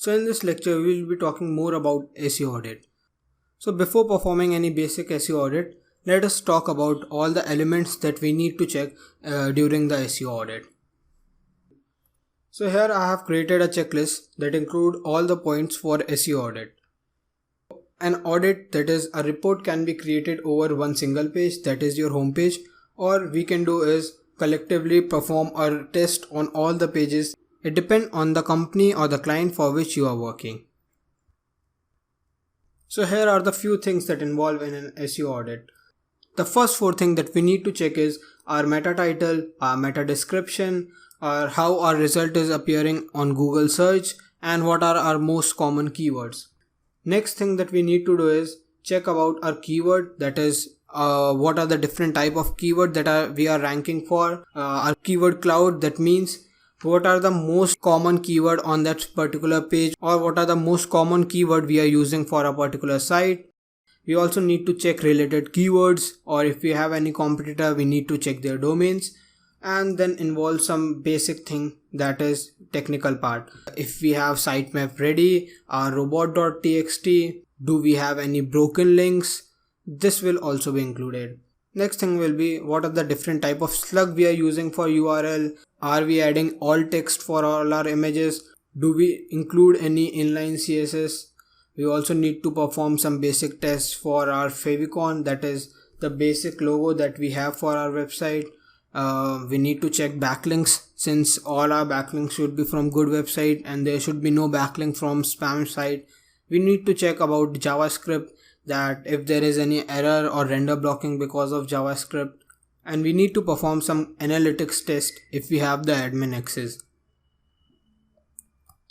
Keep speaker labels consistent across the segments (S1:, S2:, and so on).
S1: So in this lecture, we will be talking more about SEO audit. So before performing any basic SEO audit, let us talk about all the elements that we need to check during the SEO audit. So here I have created a checklist that include all the points for SEO audit. An audit, that is a report, can be created over one single page, that is your home page, or we can do is collectively perform a test on all the pages. It depends on the company or the client for which you are working. So here are the few things that involve in an SEO audit. The first four things that we need to check is our meta title, our meta description, or how our result is appearing on Google search, and what are our most common keywords. Next thing that we need to do is check about our keyword, that is what are the different type of keyword that we are ranking for. Our keyword cloud, that means what are the most common keyword on that particular page, or what are the most common keyword we are using for a particular site. We also need to check related keywords, or if we have any competitor, we need to check their domains, and then involve some basic thing, that is technical part. If we have sitemap ready, our robot.txt, do we have any broken links, this will also be included. Next thing will be what are the different type of slug we are using for URL. Are we adding alt text for all our images? Do we include any inline CSS? We also need to perform some basic tests for our favicon, that is the basic logo that we have for our website. We need to check backlinks, since all our backlinks should be from good website and there should be no backlink from spam site. We need to check about JavaScript, that if there is any error or render blocking because of JavaScript, and we need to perform some analytics test if we have the admin access.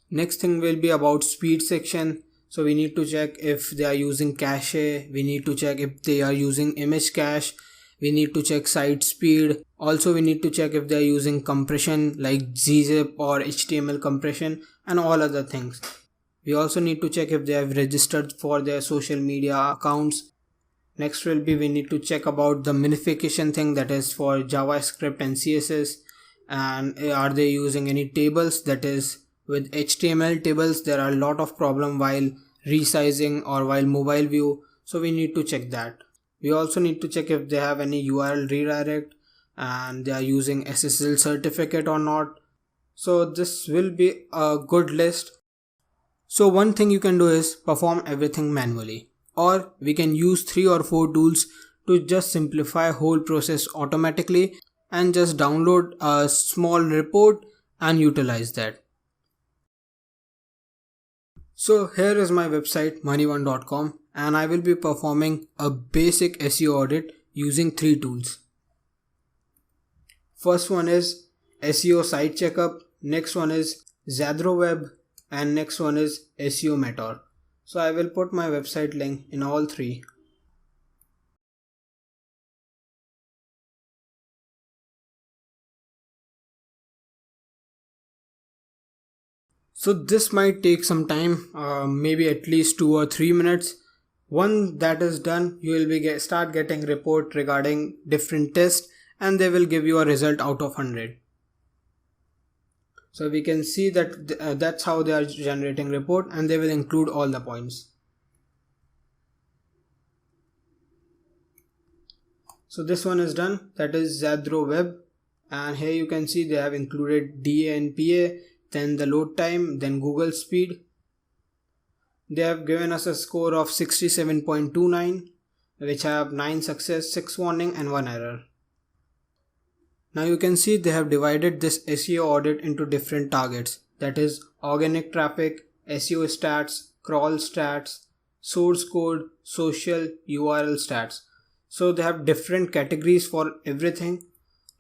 S1: Next thing will be about speed section. So we need to check if they are using cache, we need to check if they are using image cache, we need to check site speed. Also we need to check if they are using compression like gzip or HTML compression and all other things. We also need to check if they have registered for their social media accounts. Next will be we need to check about the minification thing, that is for JavaScript and CSS, and are they using any tables, that is with HTML tables there are a lot of problem while resizing or while mobile view, so we need to check that. We also need to check if they have any URL redirect and they are using SSL certificate or not. So this will be a good list. So one thing you can do is perform everything manually, or we can use 3 or 4 tools to just simplify whole process automatically and just download a small report and utilize that. So here is my website moneyone.com, and I will be performing a basic SEO audit using 3 tools. First one is SEO site checkup, next one is ZadroWeb, and next one is SEO Mentor. So I will put my website link in all 3. So this might take some time, maybe at least 2 or 3 minutes. Once that is done, you will be start getting report regarding different tests, and they will give you a result out of 100. So we can see that that's how they are generating report, and they will include all the points. So this one is done, that is ZadroWeb, and here you can see they have included DA and PA, then the load time, then Google speed. They have given us a score of 67.29, which have 9 success, 6 warning and 1 error. Now you can see they have divided this SEO audit into different targets, that is organic traffic, SEO stats, crawl stats, source code, social, URL stats. So they have different categories for everything.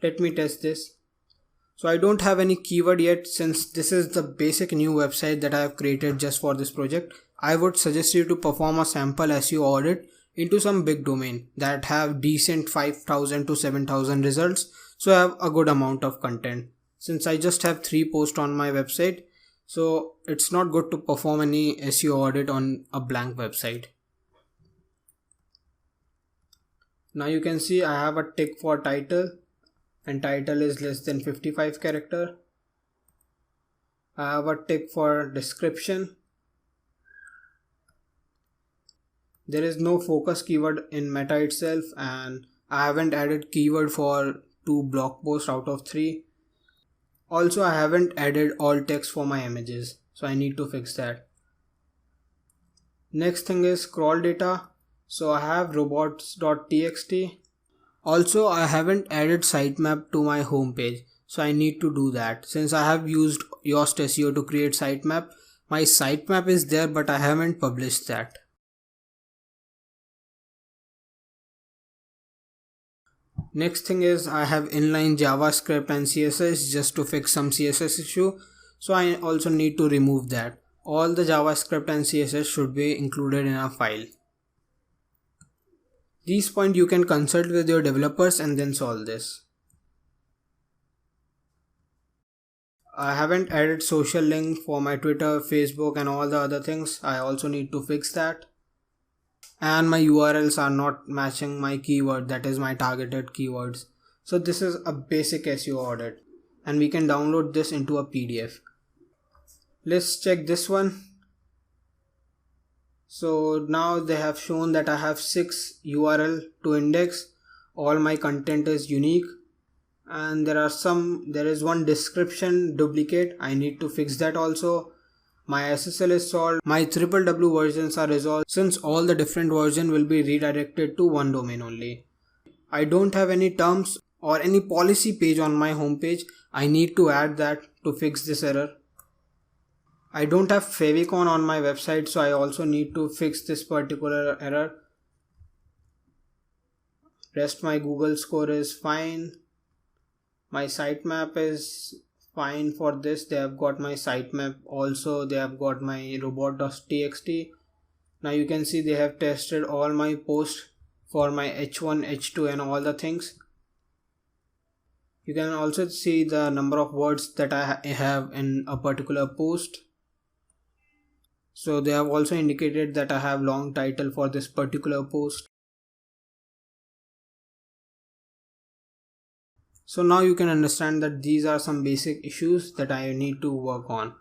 S1: Let me test this. So I don't have any keyword yet, since this is the basic new website that I have created just for this project. I would suggest you to perform a sample SEO audit into some big domain that have decent 5,000 to 7,000 results, so I have a good amount of content. Since I just have 3 posts on my website, so it's not good to perform any SEO audit on a blank website. Now you can see I have a tick for title, and title is less than 55 character. I have a tick for description, There is no focus keyword in Meta itself, and I haven't added keyword for 2 blog posts out of 3. Also, I haven't added alt text for my images, so I need to fix that. Next thing is scroll data. So I have robots.txt. Also, I haven't added sitemap to my homepage, so I need to do that. Since I have used Yoast SEO to create sitemap, my sitemap is there, but I haven't published that. Next thing is I have inline JavaScript and CSS just to fix some CSS issue, so I also need to remove that. All the JavaScript and CSS should be included in a file. These points you can consult with your developers and then solve this. I haven't added social link for my Twitter, Facebook and all the other things. I also need to fix that. And my URLs are not matching my keyword, that is my targeted keywords. So this is a basic SEO audit and we can download this into a PDF. Let's check this one. So now they have shown that I have 6 URL to index. All my content is unique. And there is one description duplicate. I need to fix that also. My SSL is solved. My www versions are resolved since all the different versions will be redirected to one domain only. I don't have any terms or any policy page on my homepage. I need to add that to fix this error. I don't have favicon on my website, so I also need to fix this particular error. Rest my Google score is fine. My sitemap is fine for this. They have got my sitemap also. They have got my robot.txt. Now you can see they have tested all my posts for my H1, H2 and all the things. You can also see the number of words that I have in a particular post. So they have also indicated that I have long title for this particular post. So now you can understand that these are some basic issues that I need to work on.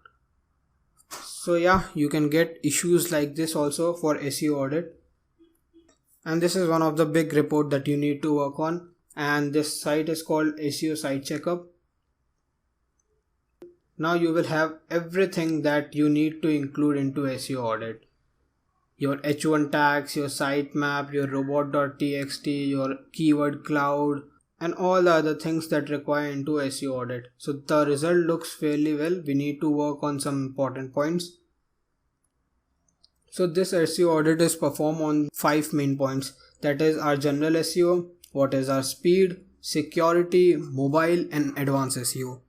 S1: So yeah, you can get issues like this also for SEO audit. And this is one of the big report that you need to work on. And this site is called SEO Site Checkup. Now you will have everything that you need to include into SEO audit. Your H1 tags, your sitemap, your robot.txt, your keyword cloud, and all the other things that require into SEO audit. So the result looks fairly well. We need to work on some important points. So this SEO audit is performed on 5 main points. That is our general SEO, what is our speed, security, mobile and advanced SEO.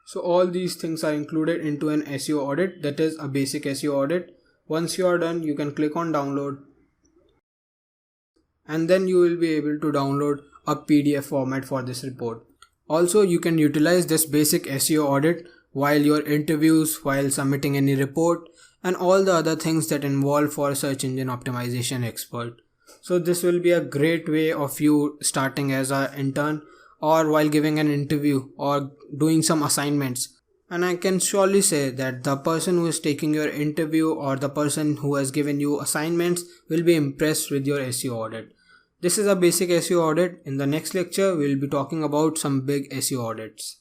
S1: So all these things are included into an SEO audit, that is a basic SEO audit. Once you are done, you can click on download. And then you will be able to download a PDF format for this report. Also, you can utilize this basic SEO audit while your interviews, while submitting any report, and all the other things that involve for a search engine optimization expert. So this will be a great way of you starting as an intern or while giving an interview or doing some assignments. And I can surely say that the person who is taking your interview or the person who has given you assignments will be impressed with your SEO audit. This is a basic SEO audit. In the next lecture, we will be talking about some big SEO audits.